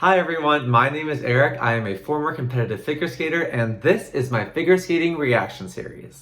Hi everyone, my name is Eric. I am a former competitive figure skater, and this is my figure skating reaction series.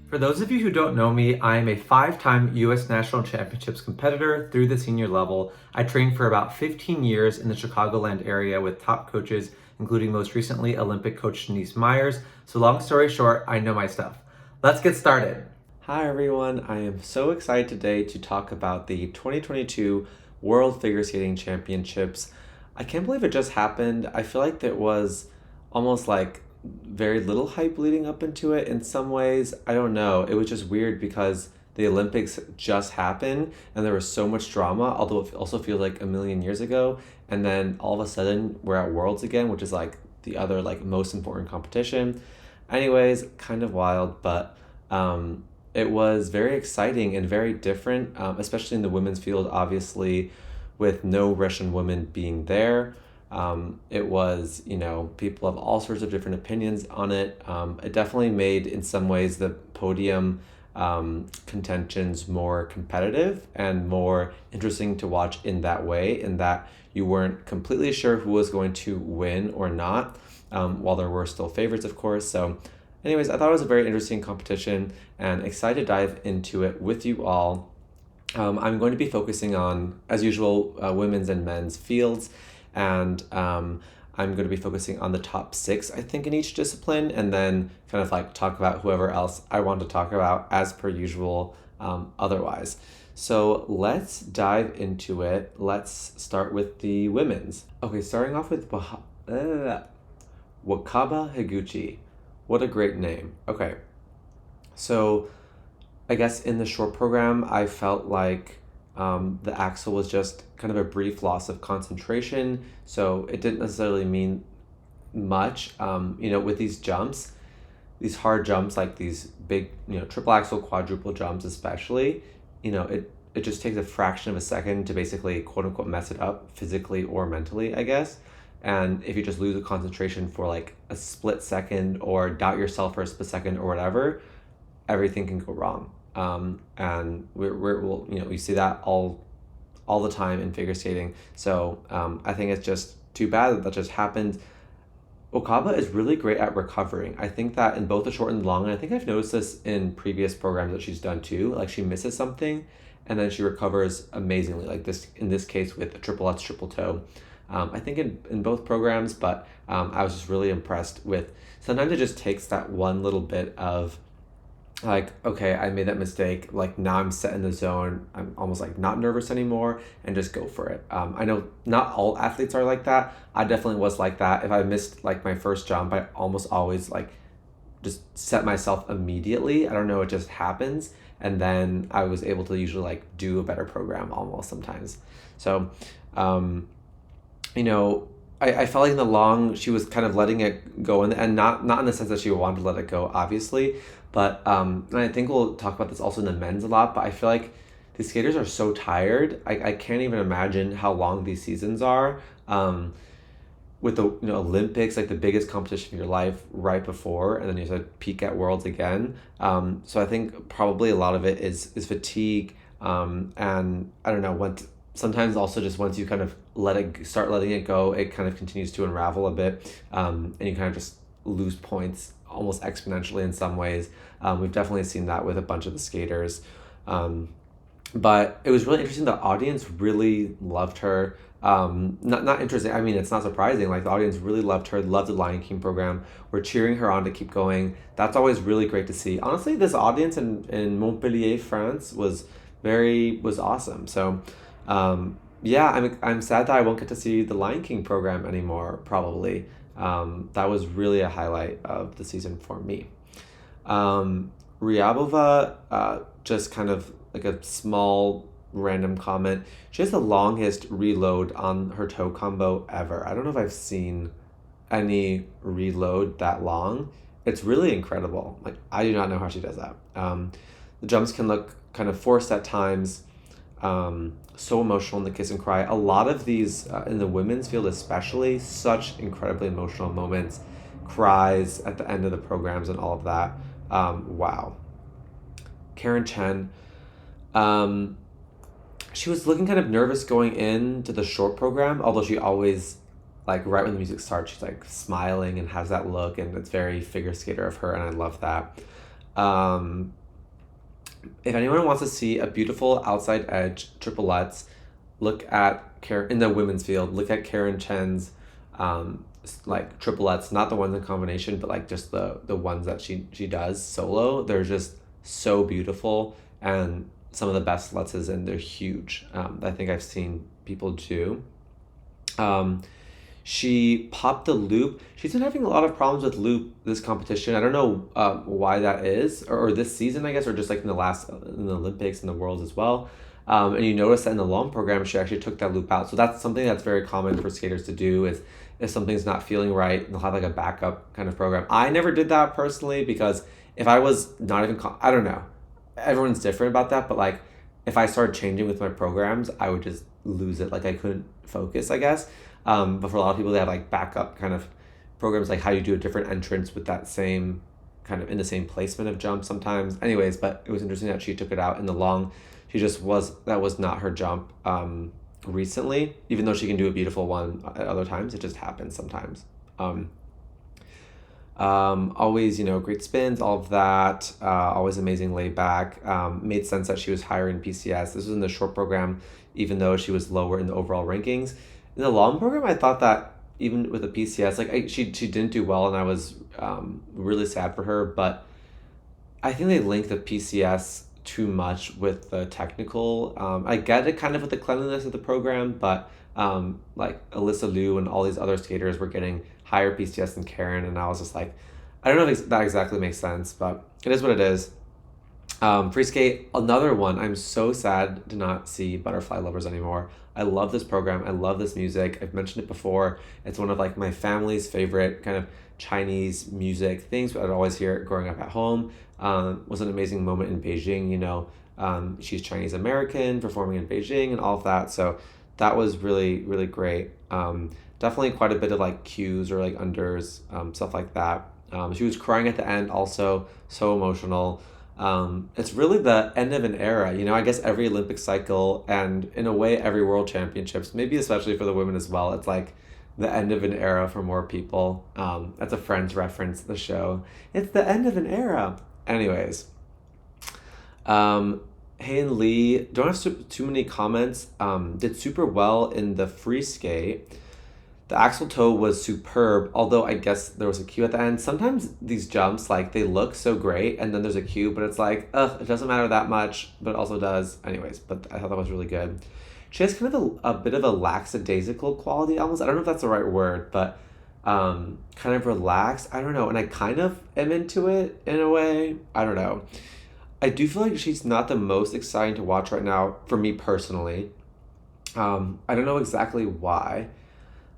For those of you who don't know me, I am a 5-time US National Championships competitor through the senior level. I trained for about 15 years in the Chicagoland area with top coaches, including most recently Olympic coach Denise Myers. So long story short, I know my stuff. Let's get started. Hi everyone, I am so excited today to talk about the 2022 World Figure Skating Championships. I can't believe it just happened. I feel like there was almost like very little hype leading up into it in some ways. I don't know. It was just weird because the Olympics just happened and there was so much drama, although it also feels like a million years ago. And then all of a sudden we're at Worlds again, which is like the other like most important competition. Anyways, kind of wild, but it was very exciting and very different, especially in the women's field, obviously, with no Russian women being there. It was, people have all sorts of different opinions on it. It definitely made, in some ways, the podium contentions more competitive and more interesting to watch in that way, in that you weren't completely sure who was going to win or not, while there were still favorites, of course. So anyways, I thought it was a very interesting competition and excited to dive into it with you all. I'm going to be focusing on, as usual, women's and men's fields. And I'm going to be focusing on the top 6, I think, in each discipline, and then kind of like talk about whoever else I want to talk about as per usual otherwise. So let's dive into it. Let's start with the women's. Okay, starting off with Wakaba Higuchi. What a great name. Okay, so I guess in the short program, I felt like the axel was just kind of a brief loss of concentration, so it didn't necessarily mean much. With these jumps, these hard jumps, like these big, triple axel, quadruple jumps especially, it just takes a fraction of a second to basically quote unquote mess it up physically or mentally, I guess. And if you just lose a concentration for like a split second or doubt yourself for a split second or whatever, everything can go wrong. And we see that all the time in figure skating. So I think it's just too bad that just happened. Wakaba is really great at recovering. I think that in both the short and the long, and I think I've noticed this in previous programs that she's done too, like she misses something and then she recovers amazingly, like this in this case with a triple X triple toe. I think in both programs, but I was just really impressed with, sometimes it just takes that one little bit of like, okay, I made that mistake, like now I'm set in the zone, I'm almost like not nervous anymore, and just go for it. I know not all athletes are like that. I definitely was like that. If I missed like my first jump, I almost always like just set myself immediately. I don't know, it just happens, and then I was able to usually like do a better program almost sometimes. So I felt like in the long, she was kind of letting it go, and not in the sense that she wanted to let it go, obviously, but and I think we'll talk about this also in the men's a lot, but I feel like these skaters are so tired. I can't even imagine how long these seasons are, with the Olympics, like the biggest competition of your life right before, and then you have to peak at Worlds again. So I think probably a lot of it is fatigue, and I don't know, sometimes also just once you kind of start letting it go, it kind of continues to unravel a bit, and you kind of just lose points almost exponentially in some ways. We've definitely seen that with a bunch of the skaters. But it was really interesting. The audience really loved her. Not interesting. I mean, it's not surprising. Like the audience really loved her, loved the Lion King program. We're cheering her on to keep going. That's always really great to see. Honestly, this audience in Montpellier, France was awesome. So, I'm sad that I won't get to see the Lion King program anymore, probably. That was really a highlight of the season for me. Ryabova, just kind of like a small random comment. She has the longest reload on her toe combo ever. I don't know if I've seen any reload that long. It's really incredible. Like, I do not know how she does that. The jumps can look kind of forced at times. So emotional in the kiss and cry. A lot of these, in the women's field especially, such incredibly emotional moments, cries at the end of the programs and all of that. Wow. Karen Chen, she was looking kind of nervous going into the short program, although she always, like, right when the music starts, she's like smiling and has that look, and it's very figure skater of her, and I love that. If anyone wants to see a beautiful outside edge triplets, look at Karen in the women's field. Look at Karen Chen's like triplets, not the ones in combination, but like just the ones that she does solo. They're just so beautiful, and some of the best lutzes, and they're huge. I think I've seen people do. She popped the loop. She's been having a lot of problems with loop this competition. I don't know why that is, or this season, I guess, or just like in the Olympics and the Worlds as well. And you notice that in the long program, she actually took that loop out. So that's something that's very common for skaters to do, is if something's not feeling right, they'll have like a backup kind of program. I never did that personally, because if I was not even, I don't know, everyone's different about that, but like if I started changing with my programs, I would just lose it. Like I couldn't focus, I guess. But for a lot of people, they have like backup kind of programs, like how you do a different entrance with that same kind of in the same placement of jump sometimes. Anyways, but it was interesting that she took it out in the long. That was not her jump recently, even though she can do a beautiful one at other times. It just happens sometimes. Always, great spins, all of that. Always amazing laid back. Made sense that she was higher in PCS. This was in the short program, even though she was lower in the overall rankings. In the long program, I thought that even with the PCS, she didn't do well, and I was really sad for her. But I think they linked the PCS too much with the technical. I get it kind of with the cleanliness of the program, but like Alysa Liu and all these other skaters were getting higher PCS than Karen, and I was just like, I don't know if that exactly makes sense, but it is what it is. Free skate, another one. I'm so sad to not see Butterfly Lovers anymore. I love this program. I love this music. I've mentioned it before. It's one of like my family's favorite kind of Chinese music things. I'd always hear it growing up at home. Was an amazing moment in Beijing. She's Chinese American performing in Beijing and all of that. So that was really, really great. Definitely quite a bit of like cues or like unders, stuff like that. She was crying at the end also, so emotional. It's really the end of an era, I guess every Olympic cycle, and in a way every World Championships, maybe especially for the women as well, it's like the end of an era for more people. That's a Friends reference, the show. It's the end of an era. Anyways, Haein Lee, don't have too many comments, did super well in the free skate. The axel toe was superb, although I guess there was a cue at the end. Sometimes these jumps, like, they look so great, and then there's a cue, but it's like, it doesn't matter that much, but it also does. Anyways, but I thought that was really good. She has kind of a bit of a lackadaisical quality, almost. I don't know if that's the right word, but kind of relaxed. I don't know, and I kind of am into it in a way. I don't know. I do feel like she's not the most exciting to watch right now, for me personally. I don't know exactly why.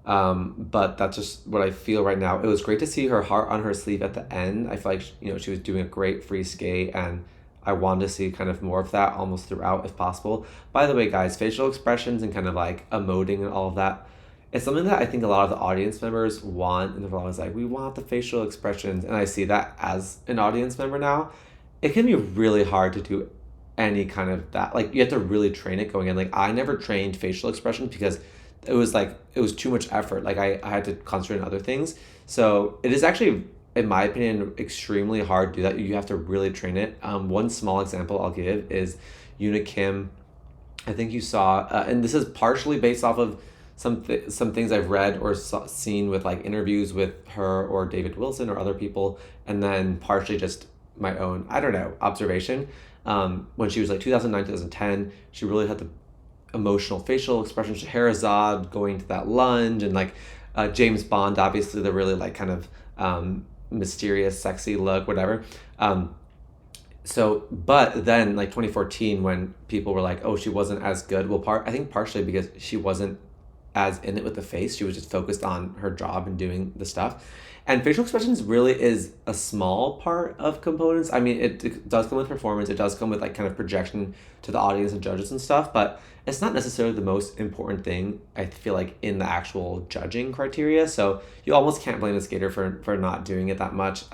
But that's just what I feel right now. It was great to see her heart on her sleeve at the end. I feel like, she was doing a great free skate, and I wanted to see kind of more of that almost throughout if possible. By the way, guys, facial expressions and kind of like emoting and all of that, it's something that I think a lot of the audience members want, and they're always like, we want the facial expressions. And I see that as an audience member now. It can be really hard to do any kind of that. Like, you have to really train it going in. Like, I never trained facial expressions because it was too much effort. Like I had to concentrate on other things. So it is actually, in my opinion, extremely hard to do that. You have to really train it. One small example I'll give is Yuna Kim. I think you saw, and this is partially based off of some things I've read or seen with like interviews with her or David Wilson or other people, and then partially just my own, I don't know, observation. When she was like 2009, 2010, she really had the emotional facial expression. Scheherazade going to that lunge, and like James Bond, obviously the really like kind of mysterious, sexy look, whatever. But then like 2014, when people were like, oh, she wasn't as good. Well, I think partially because she wasn't as in it with the face. She was just focused on her job and doing the stuff. And facial expressions really is a small part of components. I mean, it does come with performance. It does come with like kind of projection to the audience and judges and stuff, but it's not necessarily the most important thing, I feel like, in the actual judging criteria. So you almost can't blame the skater for not doing it that much.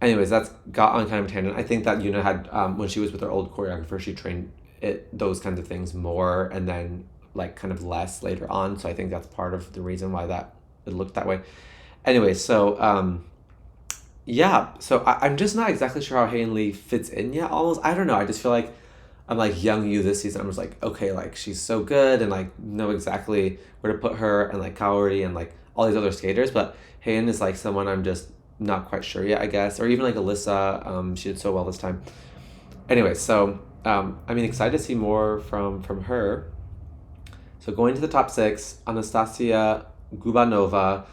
Anyways, that's got on kind of a tangent. I think that Yuna had, when she was with her old choreographer, she trained those kinds of things more and then like kind of less later on. So I think that's part of the reason why that it looked that way. Anyway, so yeah, so I'm just not exactly sure how Haein Lee fits in yet. Almost, I don't know. I just feel like I'm like Young Yu this season. I'm just like, okay, like she's so good and like know exactly where to put her, and like Kaori and like all these other skaters. But Haein is like someone I'm just not quite sure yet, I guess. Or even like Alysa, she did so well this time. Anyway, so I mean, excited to see more from her. So going to the top 6, Anastasiia Gubanova.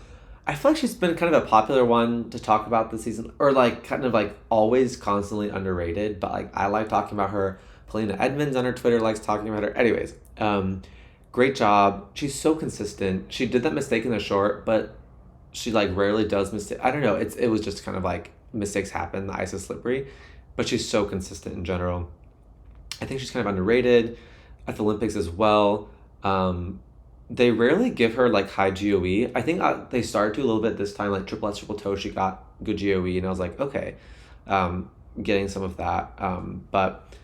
I feel like she's been kind of a popular one to talk about this season, or like kind of like always constantly underrated, but like I like talking about her. Polina Edmonds on her Twitter likes talking about her. Anyways, great job. She's so consistent. She did that mistake in the short, but she like rarely does mistake. I don't know. It was just kind of like mistakes happen. The ice is slippery, but she's so consistent in general. I think she's kind of underrated at the Olympics as well. They rarely give her like high GOE. I think they started to a little bit this time, like triple S, triple toe. She got good GOE, and I was like, okay, getting some of that. But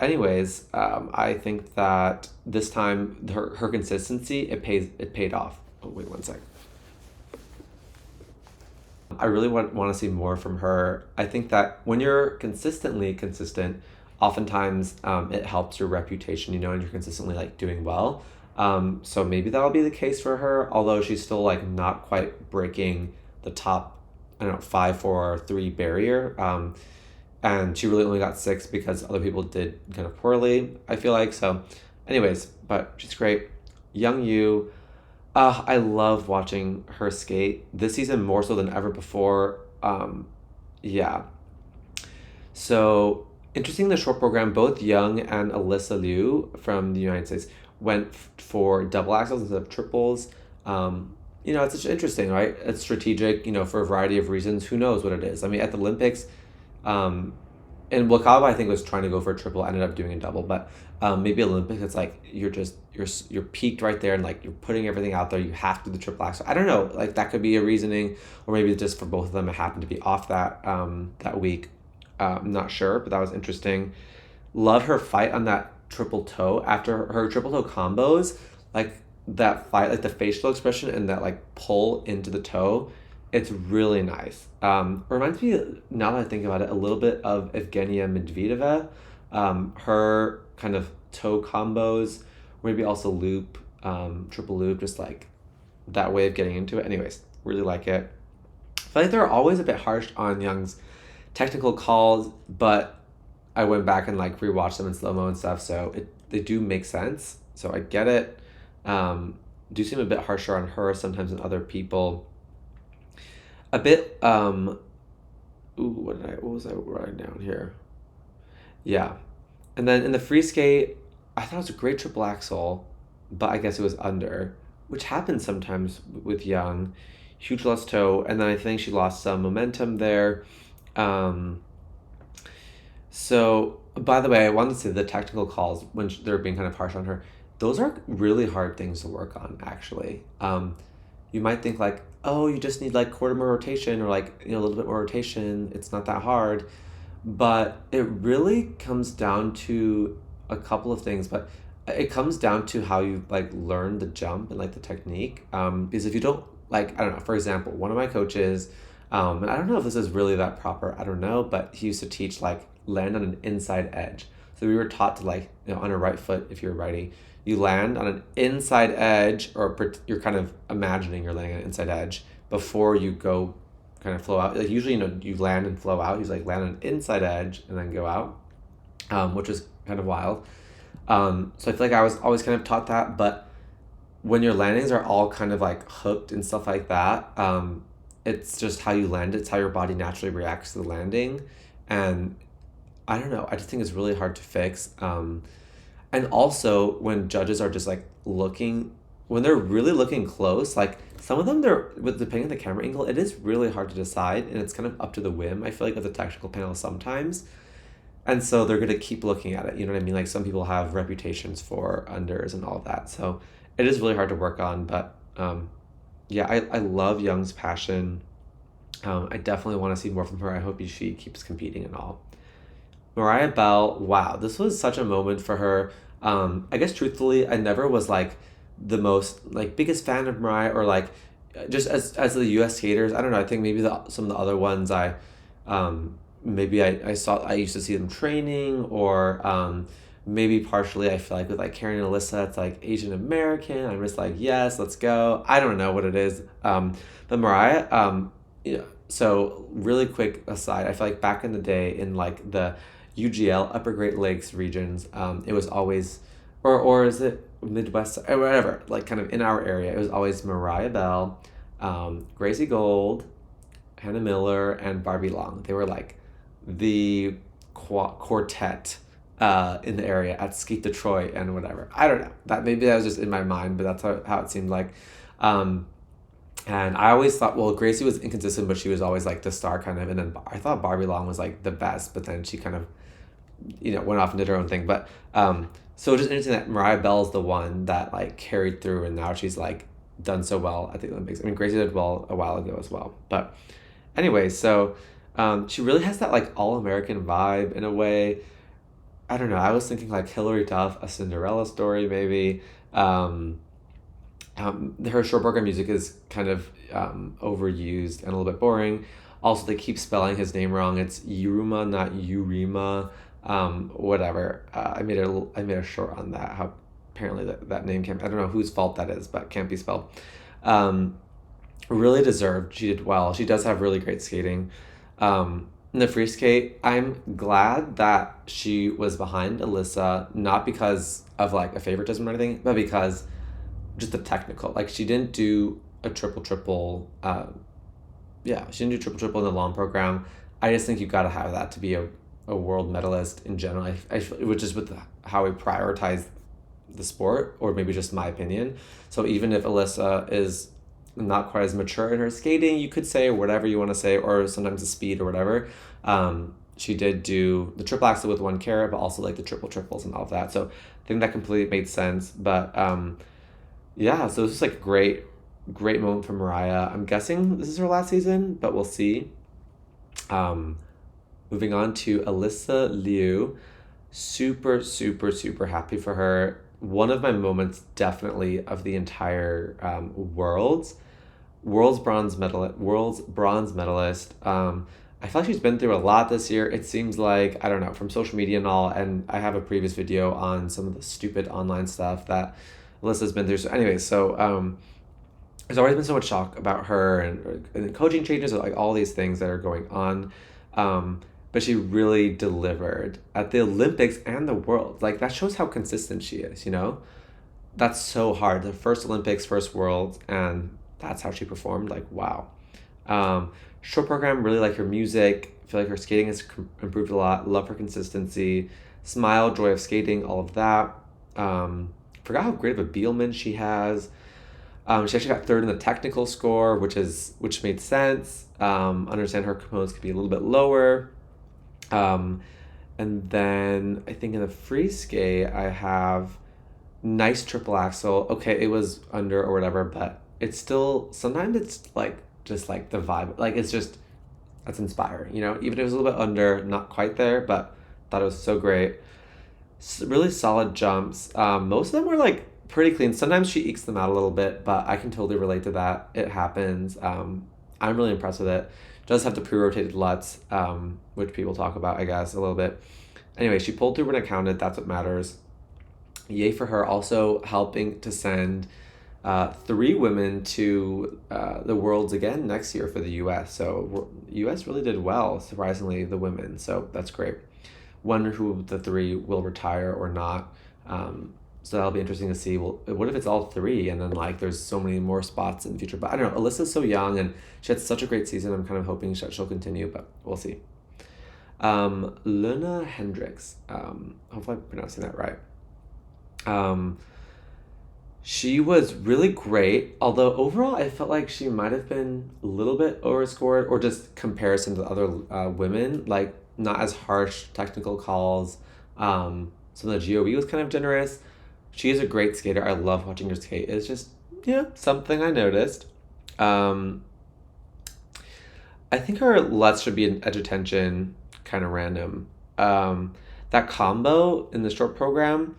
anyways, I think that this time her consistency it paid off. Oh wait, one sec. I really want to see more from her. I think that when you're consistently consistent, oftentimes it helps your reputation, and you're consistently like doing well. So maybe that'll be the case for her, although she's still like not quite breaking the top, 5, 4, 3 barrier. And she really only got 6 because other people did kind of poorly, I feel like. So anyways, but she's great. Young Yu, I love watching her skate this season more so than ever before. Yeah. So interesting, the short program, both Young and Alysa Liu from the United States went for double axels instead of triples. It's just interesting, right? It's strategic, for a variety of reasons. Who knows what it is? I mean, at the Olympics, and Wakaba, I think, was trying to go for a triple, ended up doing a double, but maybe Olympics, it's like you're peaked right there, and like you're putting everything out there. You have to do the triple axel. I don't know, like that could be a reasoning, or maybe just for both of them, it happened to be off that week. I'm not sure, but that was interesting. Love her fight on that triple toe after her triple toe combos, like that fight, like the facial expression and that like pull into the toe. It's really nice. Reminds me, now that I think about it, a little bit of Evgenia Medvedeva. Her kind of toe combos, maybe also loop, triple loop, just like that way of getting into it. Anyways, really like it. I feel like they're always a bit harsh on Young's technical calls, but I went back and like rewatched them in slow-mo and stuff, so they do make sense. So I get it. Do seem a bit harsher on her sometimes than other people. A bit what was I writing down here? Yeah. And then in the free skate, I thought it was a great triple axel, but I guess it was under, which happens sometimes with Young. Huge lost toe, and then I think she lost some momentum there. So, by the way, I wanted to say the technical calls, when they're being kind of harsh on her, those are really hard things to work on, actually. You might think like, oh, you just need like quarter more rotation, or like, a little bit more rotation. It's not that hard. But it really comes down to a couple of things, but it comes down to how you like learn the jump and like the technique. Because if you don't, like, I don't know, for example, one of my coaches, and I don't know if this is really that proper, I don't know, but he used to teach like land on an inside edge. So we were taught to like, on a right foot, if you're righty, you land on an inside edge, or you're kind of imagining you're landing on an inside edge before you go kind of flow out. Like usually, you land and flow out. You like land on an inside edge and then go out, which is kind of wild. So I feel like I was always kind of taught that, but when your landings are all kind of like hooked and stuff like that, it's just how you land. It's how your body naturally reacts to the landing. And I don't know, I just think it's really hard to fix. And also when judges are just like looking when they're really looking close, like some of them, depending on the camera angle, it is really hard to decide, and it's kind of up to the whim, I feel like, of the technical panel sometimes. And so they're going to keep looking at it. You know what I mean? Like some people have reputations for unders and all of that. So it is really hard to work on. But yeah, I love Young's passion. I definitely want to see more from her. I hope she keeps competing and all. Mariah Bell, wow, this was such a moment for her. I guess truthfully, I never was like the most like biggest fan of Mariah, or like just as the US skaters. I don't know. I think maybe some of the other ones maybe I used to see them training, or maybe partially I feel like with like Karen and Alyssa, it's like Asian American. I'm just like, yes, let's go. I don't know what it is. But Mariah, so really quick aside, I feel like back in the day in like the UGL Upper Great Lakes regions, it was always, or is it Midwest or whatever, like kind of in our area, it was always Mariah Bell, Gracie Gold, Hannah Miller, and Barbie Long. They were like the quartet in the area at Skeet Detroit and whatever. I don't know. Maybe that was just in my mind, but that's how it seemed like. And I always thought, well, Gracie was inconsistent, but she was always like the star kind of. And then I thought Barbie Long was like the best, but then she kind of, went off and did her own thing. But so it's just interesting that Mariah Bell's the one that like carried through, and now she's like done so well at the Olympics. I mean, Gracie did well a while ago as well. But anyway, so she really has that like all-American vibe in a way. I don't know. I was thinking like Hillary Duff, a Cinderella story maybe. Her short program music is kind of overused and a little bit boring. Also, they keep spelling his name wrong. It's Yuruma, not Yurima. Whatever. I made a short on that. How apparently that name can't. I don't know whose fault that is, but can't be spelled. Really deserved. She did well. She does have really great skating. In the free skate, I'm glad that she was behind Alyssa, not because of like a favoritism or anything, but because just the technical. Like she didn't do a triple. She didn't do triple in the long program. I just think you got to have that to be a world medalist in general. Which is with how we prioritize the sport, or maybe just my opinion. So even if Alyssa is not quite as mature in her skating, you could say, or whatever you want to say, or sometimes the speed or whatever. She did do the triple axel with one carat, but also like the triples and all of that. So I think that completely made sense. But yeah, so this is like great moment for Mariah. I'm guessing this is her last season, but we'll see. Moving on to Alysa Liu. Super, super, super happy for her. One of my moments definitely of the entire world's bronze medalist. I feel like she's been through a lot this year. It seems like, I don't know, from social media and all, and I have a previous video on some of the stupid online stuff that Alyssa's been through. So anyway, there's always been so much talk about her and coaching changes, like all these things that are going on. But she really delivered at the Olympics and the Worlds. Like that shows how consistent she is, That's so hard. The first Olympics, first Worlds, and that's how she performed. Like, wow. Short program, really like her music. I feel like her skating has improved a lot. Love her consistency. Smile, joy of skating, all of that. Forgot how great of a Bielman she has. She actually got third in the technical score, which made sense. Understand her components could be a little bit lower. And then I think in the free skate, I have nice triple axel. Okay, it was under or whatever, but it's still, sometimes it's like, just like the vibe, like it's just, that's inspiring, even if it was a little bit under, not quite there, but thought it was so great. Really solid jumps. Most of them were like pretty clean. Sometimes she ekes them out a little bit, but I can totally relate to that. It happens. I'm really impressed with it. Does have the pre-rotated Lutz, which people talk about, I guess, a little bit. Anyway, she pulled through when it counted. That's what matters. Yay for her. Also helping to send 3 women to the Worlds again next year for the U.S. So U.S. really did well, surprisingly, the women. So that's great. Wonder who the 3 will retire or not. So that'll be interesting to see. Well, what if it's all 3 and then like there's so many more spots in the future? But I don't know. Alyssa's so young and she had such a great season. I'm kind of hoping she'll continue, but we'll see. Loena Hendrickx. Hopefully I'm pronouncing that right. She was really great, although overall I felt like she might have been a little bit overscored, or just comparison to other women, like not as harsh technical calls. Some of the GOE was kind of generous. She is a great skater. I love watching her skate. It's just, yeah, something I noticed. Um, I think her lets should be an edge attention, kind of random. That combo in the short program,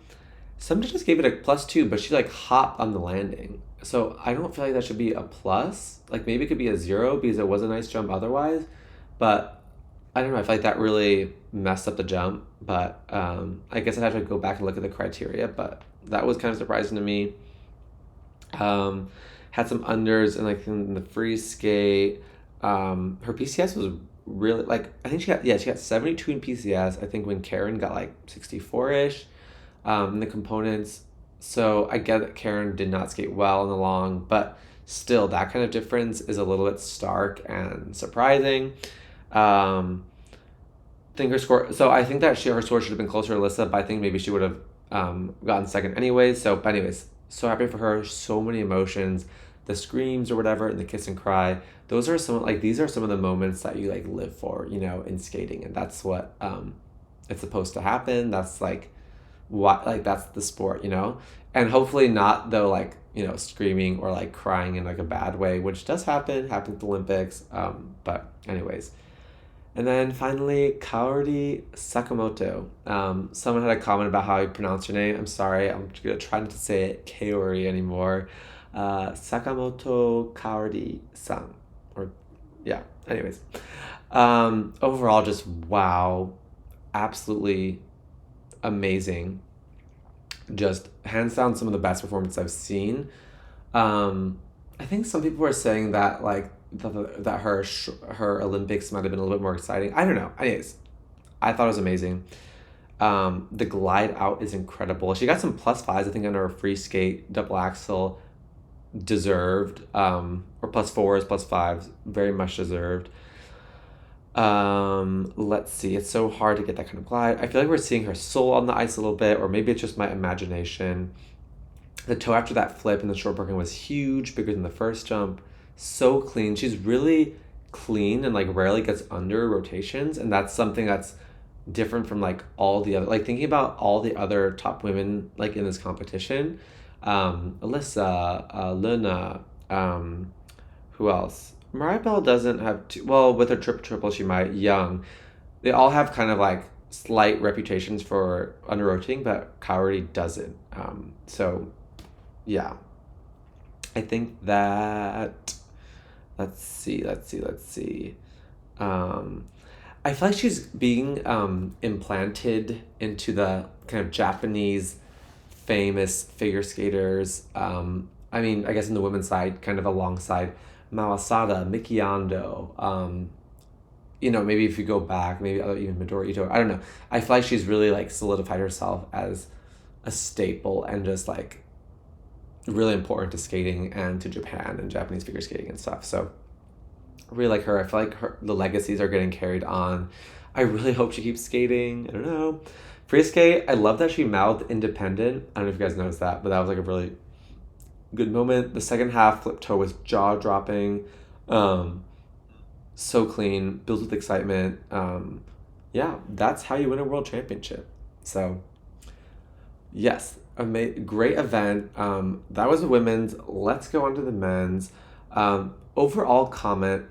somebody just gave it a +2, but she like hopped on the landing. So I don't feel like that should be a plus. Like maybe it could be a 0 because it was a nice jump otherwise. But I don't know. I feel like that really messed up the jump. But I guess I'd have to go back and look at the criteria. But that was kind of surprising to me. Um, had some unders and like in the free skate. Her PCS was really like I think she got 72 in PCS. I think when Karen got like 64-ish in the components. So I get that Karen did not skate well in the long, but still that kind of difference is a little bit stark and surprising. Um, think her score. So I think that her score should have been closer to Alyssa, but I think maybe she would have gotten second anyways. So, but anyways, so happy for her. So many emotions, the screams or whatever, and the kiss and cry. Those are some like these are some of the moments that you like live for, in skating, and that's what it's supposed to happen. That's like what like that's the sport. And hopefully not though like screaming or like crying in like a bad way, which does happen at the Olympics. But anyways. And then finally, Kaori Sakamoto. Someone had a comment about how I pronounce her name. I'm sorry, I'm gonna try not to say it Kaori anymore. Sakamoto Kaori-san. Or, yeah, anyways. Overall, just wow. Absolutely amazing. Just hands down some of the best performances I've seen. I think some people were saying that like that her Olympics might have been a little bit more exciting. I don't know. Anyways, I thought it was amazing. The glide out is incredible. She got some +5s, I think, on her free skate double axel, deserved. Or +4s, +5s, very much deserved. Let's see. It's so hard to get that kind of glide. I feel like we're seeing her soul on the ice a little bit, or maybe it's just my imagination. The toe after that flip in the short broken was huge, bigger than the first jump. So clean. She's really clean and like rarely gets under rotations, and that's something that's different from like all the other like thinking about all the other top women like in this competition. Alyssa, Loena, who else? Mariah Bell doesn't have well with her triple she might young. They all have kind of like slight reputations for under rotating, but Kaori doesn't. So yeah. I think that let's see. I feel like she's being implanted into the kind of Japanese famous figure skaters. I mean, I guess in the women's side, kind of alongside Mawasada, Miki Ando. Maybe if you go back, maybe other even Midori Ito. I don't know. I feel like she's really like solidified herself as a staple and just like really important to skating and to Japan and Japanese figure skating and stuff. So I really like her. I feel like the legacies are getting carried on. I really hope she keeps skating. I don't know. Free skate, I love that she mouthed independent. I don't know if you guys noticed that, but that was like a really good moment. The second half flip toe was jaw dropping. So clean, built with excitement. Yeah, that's how you win a world championship. So yes, great event. That was the women's. Let's go on to the men's. Overall comment,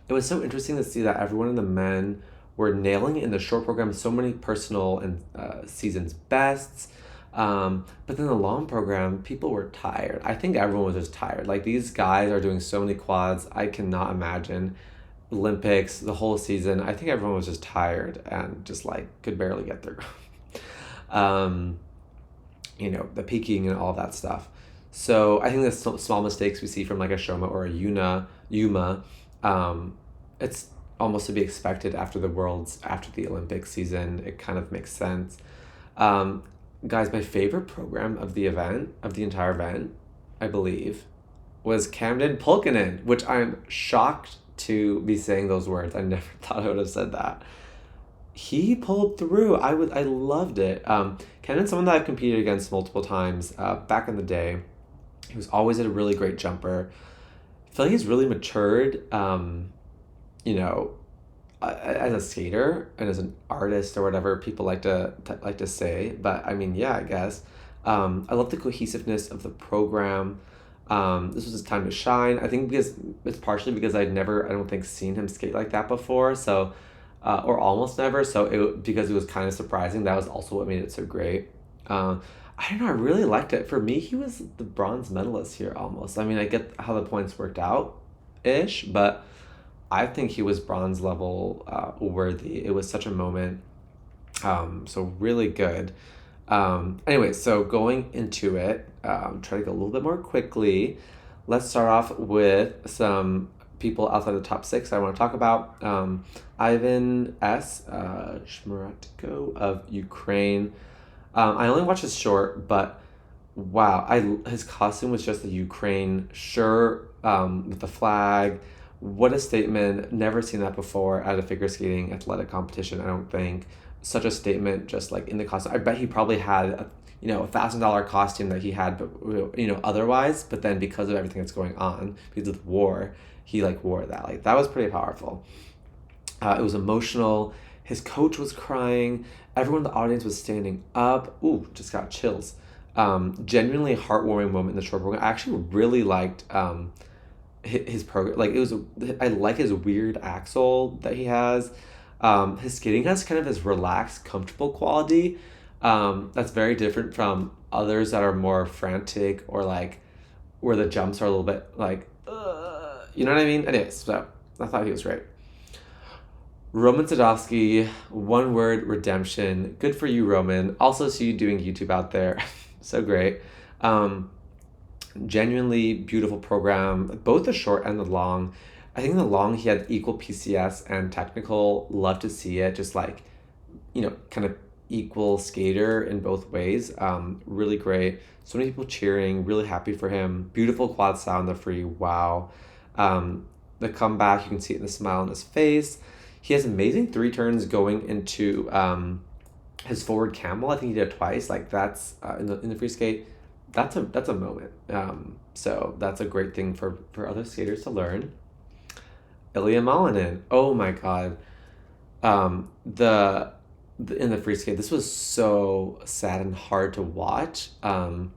it was so interesting to see that everyone in the men were nailing it in the short program, so many personal and season's bests. But then the long program, people were tired. I think everyone was just tired. Like these guys are doing so many quads. I cannot imagine Olympics, the whole season. I think everyone was just tired and just like could barely get through. The peaking and all that stuff. So I think the small mistakes we see from like a Shoma or a Yuma, it's almost to be expected after the Olympic season. It kind of makes sense. Guys, my favorite program of the entire event, I believe, was Camden Pulkinen, which I'm shocked to be saying those words. I never thought I would have said that. He pulled through. I loved it. Camden's someone that I've competed against multiple times back in the day. He was always a really great jumper. I feel like he's really matured, you know, as a skater and as an artist or whatever people like to say. But I mean, yeah, I guess. I love the cohesiveness of the program. This was his time to shine. I think because it's partially because I don't think, seen him skate like that before. So, or almost never. So because it was kind of surprising. That was also what made it so great. I don't know. I really liked it. For me, he was the bronze medalist here almost. I mean, I get how the points worked out, ish, but I think he was bronze level worthy. It was such a moment. So really good. Anyway, so going into it, try to go a little bit more quickly. Let's start off with some people outside the top six I want to talk about. Ivan S. Shmuratko of Ukraine. I only watched his short, but wow, his costume was just the Ukraine shirt with the flag. What a statement. Never seen that before at a figure skating athletic competition, I don't think. Such a statement just like in the costume. I bet he probably had a $1,000 costume that he had, but otherwise, but then because of everything that's going on, because of the war, he like wore that. Like that was pretty powerful. It was emotional. His coach was crying. Everyone in the audience was standing up. Ooh, just got chills. Genuinely heartwarming moment in the short program. I actually really liked his program. Like I like his weird axle that he has. His skating has kind of this relaxed, comfortable quality. That's very different from others that are more frantic or like where the jumps are a little bit like, you know what I mean? Anyways, so I thought he was great. Roman Sadovsky, one word, redemption. Good for you, Roman. Also see you doing YouTube out there. So great. Genuinely beautiful program, both the short and the long. I think in the long he had equal PCS and technical. Love to see it. Just like, kind of equal skater in both ways. Really great. So many people cheering. Really happy for him. Beautiful quad style on the free. Wow. The comeback, you can see it in the smile on his face. He has amazing 3 turns going into his forward camel. I think he did it twice. Like that's in the free skate. That's a moment. So that's a great thing for other skaters to learn. Ilia Malinin. Oh my god. The in the free skate, this was so sad and hard to watch. And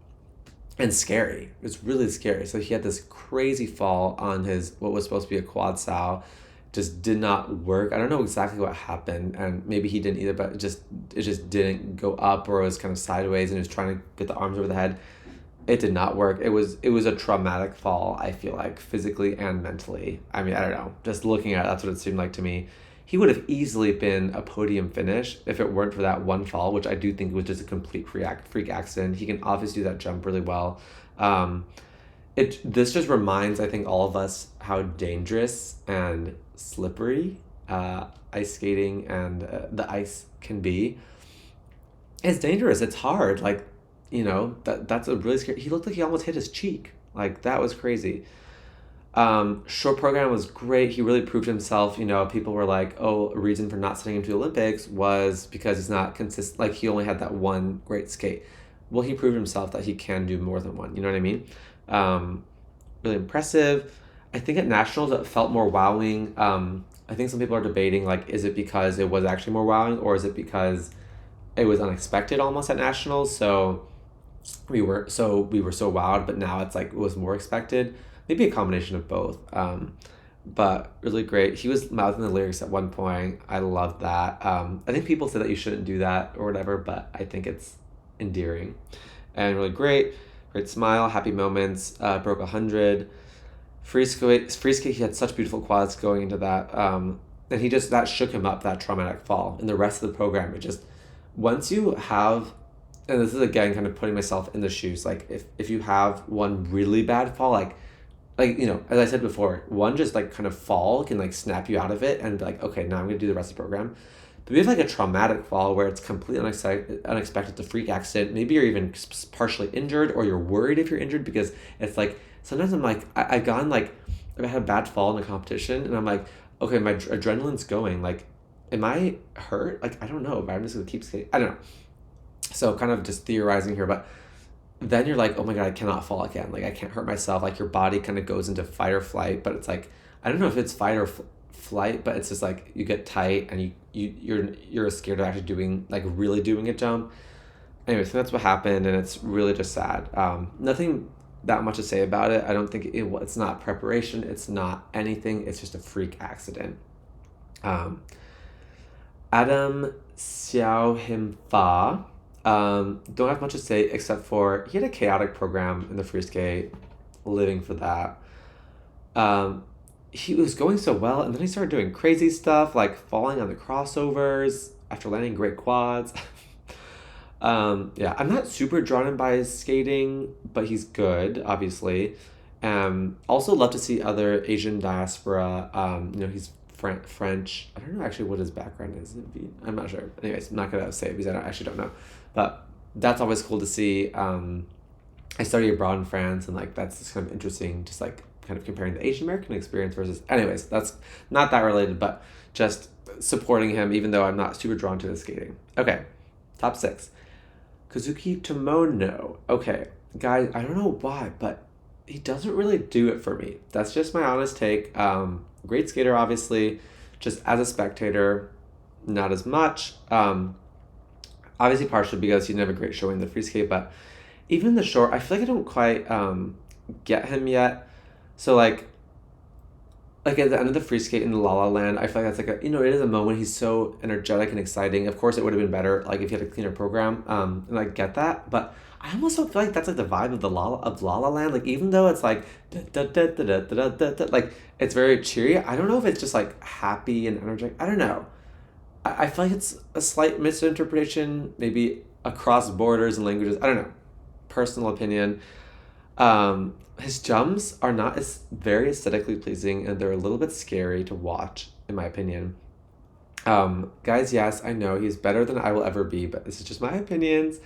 scary. It was really scary. So he had this crazy fall on his what was supposed to be a quad sow. Just did not work. I don't know exactly what happened, and maybe he didn't either, but it just didn't go up, or it was kind of sideways and he was trying to get the arms over the head. It did not work. It was a traumatic fall, I feel like, physically and mentally. I mean, I don't know. Just looking at it, that's what it seemed like to me. He would have easily been a podium finish if it weren't for that one fall, which I do think was just a complete freak accident. He can obviously do that jump really well. This just reminds, I think, all of us how dangerous and slippery ice skating and the ice can be. It's dangerous. It's hard. Like, that's a really scary. He looked like he almost hit his cheek. Like, that was crazy. Short program was great. He really proved himself. People were like, oh, a reason for not sending him to the Olympics was because he's not consistent. Like, he only had that one great skate. Well, he proved himself that he can do more than one. You know what I mean? Really impressive. I think at nationals it felt more wowing. I think some people are debating, like, is it because it was actually more wowing, or is it because it was unexpected almost at nationals? So we were so wowed, but now it's like it was more expected. Maybe a combination of both. But really great. He was mouthing the lyrics at one point. I loved that. I think people say that you shouldn't do that or whatever, but I think it's endearing and really great. Great smile, happy moments. Broke 100. Free skate, he had such beautiful quads going into that. And that shook him up, that traumatic fall. And the rest of the program, it just, once you have, and this is again kind of putting myself in the shoes, like if you have one really bad fall, like as I said before, one just like kind of fall can like snap you out of it and be like, okay, now I'm going to do the rest of the program. But we have like a traumatic fall where it's completely unexpected, the freak accident. Maybe you're even partially injured, or you're worried if you're injured, because it's like, sometimes I'm like, I've had a bad fall in a competition and I'm like, okay, my adrenaline's going. Like, am I hurt? Like, I don't know, but I'm just gonna keep skating. I don't know. So kind of just theorizing here, but then you're like, oh my God, I cannot fall again. Like, I can't hurt myself. Like, your body kind of goes into fight or flight, but it's like, I don't know if it's fight or flight, but it's just like you get tight and you're scared of actually doing, like, really doing a jump. Anyway, so that's what happened, and it's really just sad. Nothing that much to say about it. I don't think it's not preparation. It's not anything. It's just a freak accident. Adam Siao Him Fa. Don't have much to say except for he had a chaotic program in the free skate, living for that. He was going so well, and then he started doing crazy stuff like falling on the crossovers after landing great quads. Yeah, I'm not super drawn in by his skating, but he's good, obviously. Also love to see other Asian diaspora. He's French. I don't know actually what his background is. I'm not sure. Anyways, I'm not gonna say it because I actually don't know. But that's always cool to see. I studied abroad in France, and like that's just kind of interesting, just like kind of comparing the Asian American experience versus. Anyways, that's not that related, but just supporting him, even though I'm not super drawn to the skating. Okay, top 6. Kazuki Tomono. Okay, guys, I don't know why, but he doesn't really do it for me. That's just my honest take. Great skater, obviously. Just as a spectator, not as much. Obviously partially because he didn't have a great showing in the free skate, but even the short, I feel like I don't quite get him yet. So like at the end of the free skate in La La Land, I feel like that's like it is a moment. He's so energetic and exciting. Of course, it would have been better like if he had a cleaner program. And I get that, but I almost don't feel like that's like the vibe of La La Land. Like even though it's like like it's very cheery. I don't know if it's just like happy and energetic. I don't know. I feel like it's a slight misinterpretation, maybe across borders and languages. I don't know. Personal opinion. His jumps are not as very aesthetically pleasing, and they're a little bit scary to watch, in my opinion. Guys, yes, I know he's better than I will ever be, but this is just my opinions.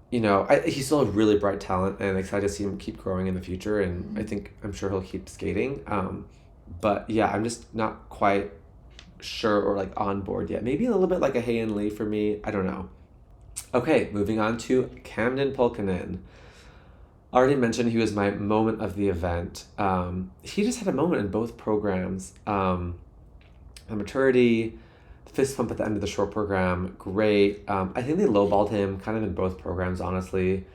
He's still a really bright talent, and I'm excited to see him keep growing in the future, and I'm sure he'll keep skating. But yeah, I'm just not quite sure or like on board yet. Maybe a little bit like a Haein Lee for me. I don't know. Okay, moving on to Camden Pulkinen. Already mentioned he was my moment of the event. He just had a moment in both programs. The maturity, the fist pump at the end of the short program, great. I think they lowballed him kind of in both programs, honestly.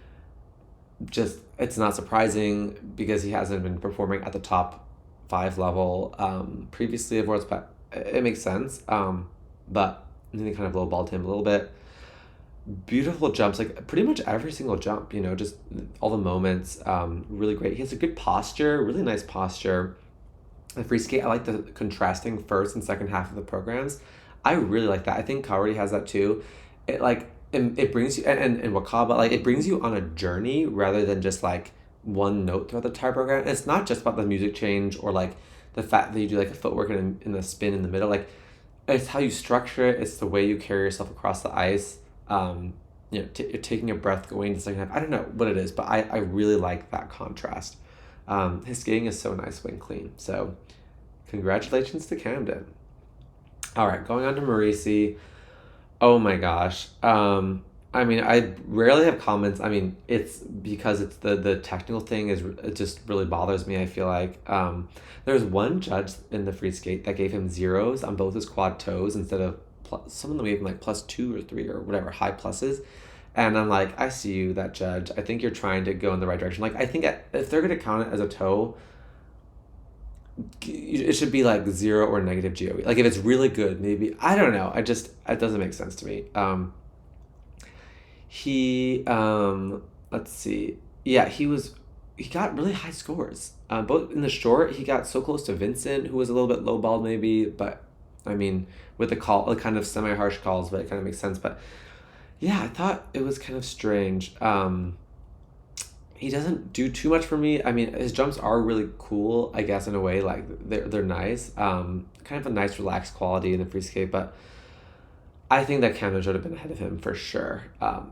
Just, it's not surprising because he hasn't been performing at the top 5 level previously of Worlds, but it makes sense. But I think they kind of lowballed him a little bit. Beautiful jumps, like pretty much every single jump, just all the moments, really great. He has a good posture, really nice posture. The free skate, I like the contrasting first and second half of the programs. I really like that. I think Kaori has that too. It brings you, and Wakaba, like it brings you on a journey rather than just like one note throughout the entire program. And it's not just about the music change or like the fact that you do like a footwork and the spin in the middle. Like it's how you structure it. It's the way you carry yourself across the ice. You're taking a breath going to the second half. I don't know what it is, but I really like that contrast. His skating is so nice when clean. So congratulations to Camden. All right, going on to Morisi. Oh my gosh. I rarely have comments. It's because it's the technical thing it just really bothers me, I feel like. There's one judge in the free skate that gave him 0s on both his quad toes instead of some of them gave him like +2 or 3 or whatever, high pluses. And I'm like, I see you, that judge. I think you're trying to go in the right direction. Like, I think if they're going to count it as a toe, it should be like 0 or negative GOE. Like, if it's really good, maybe. I don't know. It doesn't make sense to me. Let's see. Yeah, he got really high scores. Both in the short, he got so close to Vincent, who was a little bit lowballed maybe, but with the call, kind of semi-harsh calls, but it kind of makes sense. But yeah, I thought it was kind of strange. He doesn't do too much for me. His jumps are really cool, I guess, in a way. Like, they're nice. Kind of a nice, relaxed quality in the free skate. But I think that Camden should have been ahead of him for sure.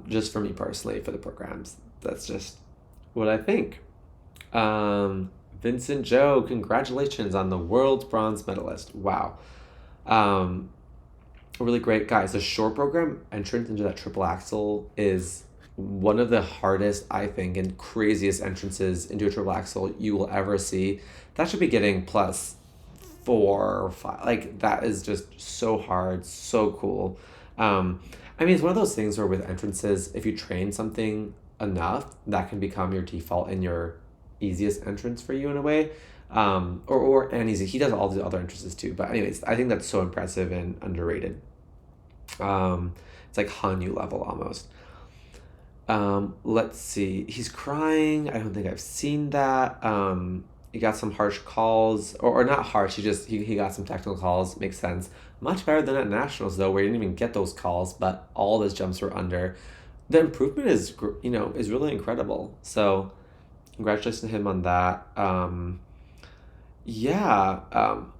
Just for me personally, for the programs. That's just what I think. Vincent Zhou, congratulations on the world's bronze medalist. Wow. Really great. Guys, the short program entrance into that triple axel is one of the hardest, I think, and craziest entrances into a triple axel you will ever see. That should be getting plus 4 or 5. Like, that is just so hard, so cool. I mean, it's one of those things where with entrances, if you train something enough, that can become your default and your easiest entrance for you in a way. And easy. He does all the other entrances too. But anyways, I think that's so impressive and underrated. It's like Hanyu level almost. Let's see. He's crying. I don't think I've seen that. He got some harsh calls, or not harsh. He got some technical calls. Makes sense. Much better than at nationals though, where he didn't even get those calls, but all his jumps were under. The improvement is really incredible. So, congratulations to him on that.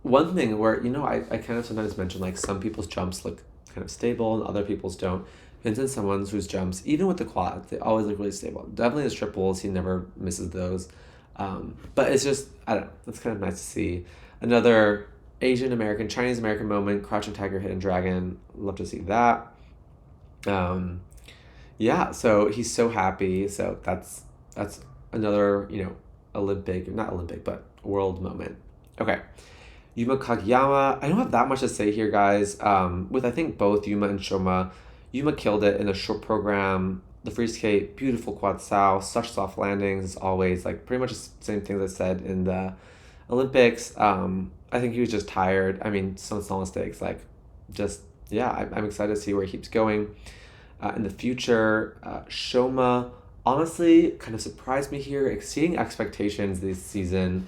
One thing where I kind of sometimes mention like some people's jumps look kind of stable and other people's don't. Vincent's someone whose jumps, even with the quads, they always look really stable. Definitely his triples, he never misses those. But it's just, I don't know, it's kind of nice to see. Another Asian American, Chinese American moment, Crouching Tiger, Hidden Dragon. Love to see that. So he's so happy. So that's another, not Olympic, but world moment. Okay. Yuma Kagiyama. I don't have that much to say here, guys. With I think both Yuma and Shoma, Yuma killed it in the short program. The free skate, beautiful quad sow, such soft landings as always. Like pretty much the same thing that I said in the Olympics. I think he was just tired. I mean, some small mistakes. Like, I'm excited to see where he keeps going in the future. Shoma honestly kind of surprised me here, exceeding expectations this season.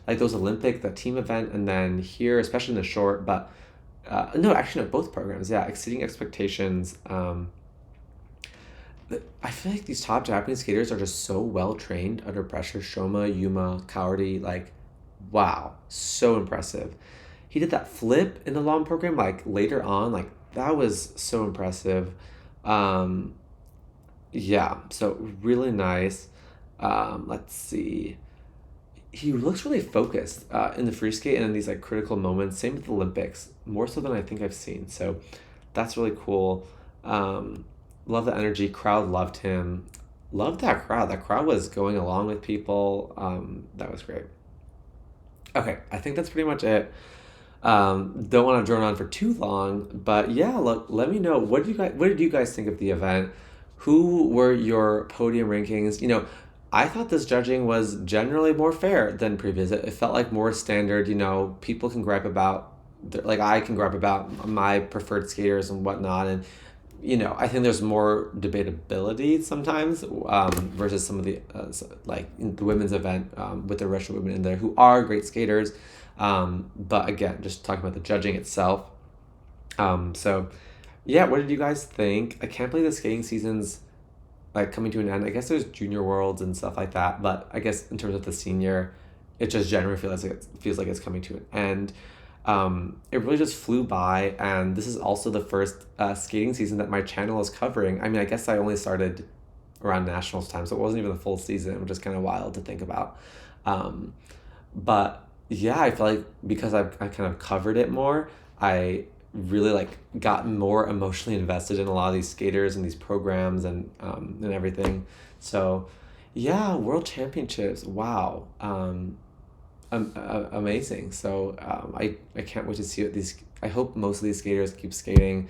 Like those Olympic, the team event, and then here, especially in the short, but both programs, exceeding expectations. I feel like these top Japanese skaters are just so well trained under pressure. Shoma, Yuma, Kaori, like, wow, so impressive. He did that flip in the long program, like later on, like that was so impressive. So really nice. Let's see. He looks really focused in the free skate and in these like critical moments. Same with the Olympics, more so than I think I've seen. So that's really cool. Love the energy. Crowd loved him. Loved that crowd. That crowd was going along with people. That was great. Okay, I think that's pretty much it. Don't want to drone on for too long, but look, let me know what did you guys think of the event? Who were your podium rankings? I thought this judging was generally more fair than previous. It felt like more standard. People can gripe about, like I can gripe about my preferred skaters and whatnot, and I think there's more debatability sometimes versus some of the like in the women's event with the Russian women in there who are great skaters. But again, just talking about the judging itself. What did you guys think? I can't believe the skating season's like coming to an end. I guess there's junior worlds and stuff like that, but I guess in terms of the senior, it just generally feels like it's coming to an end. It really just flew by, and this is also the first skating season that my channel is covering. I mean, I guess I only started around nationals time, so it wasn't even the full season, which is kind of wild to think about. But I feel like because I kind of covered it more, I really like got more emotionally invested in a lot of these skaters and these programs and everything. So World Championships, wow. Amazing. So I can't wait to see what these. I hope most of these skaters keep skating.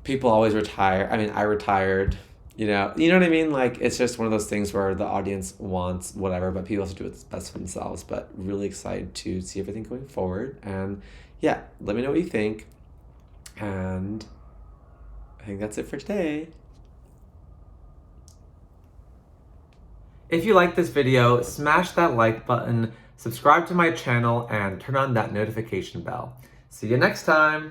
People always retire. I mean, I retired. You know what I mean. Like it's just one of those things where the audience wants whatever, but people have to do what's best for themselves. But really excited to see everything going forward. And let me know what you think. And I think that's it for today. If you like this video, smash that like button, subscribe to my channel, and turn on that notification bell. See you next time!